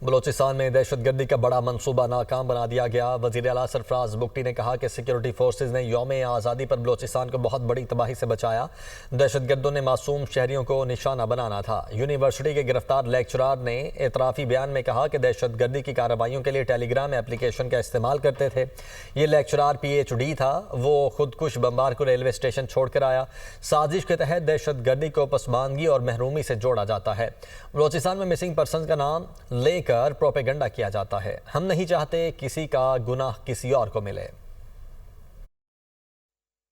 بلوچستان میں دہشت گردی کا بڑا منصوبہ ناکام بنا دیا گیا۔ وزیر اعلیٰ سرفراز بگٹی نے کہا کہ سیکیورٹی فورسز نے یوم آزادی پر بلوچستان کو بہت بڑی تباہی سے بچایا۔ دہشت گردوں نے معصوم شہریوں کو نشانہ بنانا تھا۔ یونیورسٹی کے گرفتار لیکچرار نے اعترافی بیان میں کہا کہ دہشت گردی کی کارروائیوں کے لیے ٹیلی گرام ایپلیکیشن کا استعمال کرتے تھے۔ یہ لیکچرار پی ایچ ڈی تھا۔ وہ خودکش بمبار کو ریلوے اسٹیشن چھوڑ کر آیا۔ سازش کے تحت دہشت گردی کو پسماندگی اور محرومی سے جوڑا جاتا ہے۔ بلوچستان میں مسنگ پرسنز کا نام لے کر پروپیگنڈا کیا جاتا ہے۔ ہم نہیں چاہتے کسی کا گناہ کسی اور کو ملے۔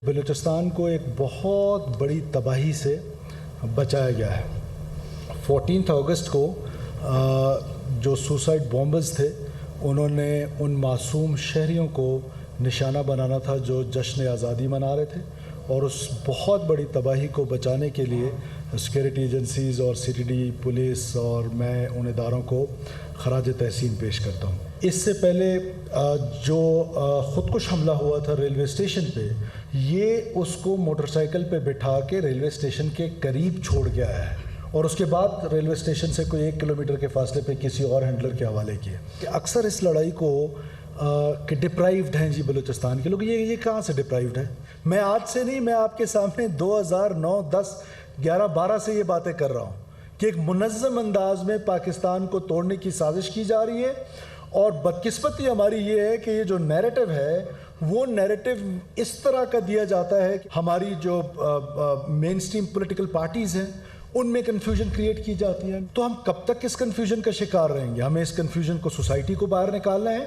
بلوچستان کو ایک بہت بڑی تباہی سے بچایا گیا ہے۔ 14 اگست کو جو سوسائڈ بامبرز تھے انہوں نے ان معصوم شہریوں کو نشانہ بنانا تھا جو جشن آزادی منا رہے تھے، اور اس بہت بڑی تباہی کو بچانے کے لیے سیکورٹی ایجنسیز اور سی ٹی ڈی پولیس اور میں ان اداروں کو خراج تحسین پیش کرتا ہوں۔ اس سے پہلے جو خودکش حملہ ہوا تھا ریلوے اسٹیشن پہ، یہ اس کو موٹر سائیکل پہ بٹھا کے ریلوے اسٹیشن کے قریب چھوڑ کے آیا ہے، اور اس کے بعد ریلوے اسٹیشن سے کوئی 1 کلومیٹر کے فاصلے پہ کسی اور ہینڈلر کے حوالے کیا۔ اکثر اس لڑائی کو کہ ڈپرائیوڈ ہیں جی بلوچستان کے لوگ، یہ کہاں سے ڈپرائیوڈ ہے؟ میں آج سے نہیں، میں آپ کے سامنے 2009 10 11 12 سے یہ باتیں کر رہا ہوں کہ ایک منظم انداز میں پاکستان کو توڑنے کی سازش کی جا رہی ہے، اور بدقسمتی ہماری یہ ہے کہ یہ جو نیریٹو ہے وہ نیریٹو اس طرح کا دیا جاتا ہے کہ ہماری جو مین سٹریم پولیٹیکل پارٹیز ہیں ان میں کنفیوژن کریٹ کی جاتی ہے۔ تو ہم کب تک اس کنفیوژن کا شکار رہیں گے؟ ہمیں اس کنفیوژن کو سوسائٹی کو باہر نکالنا ہے۔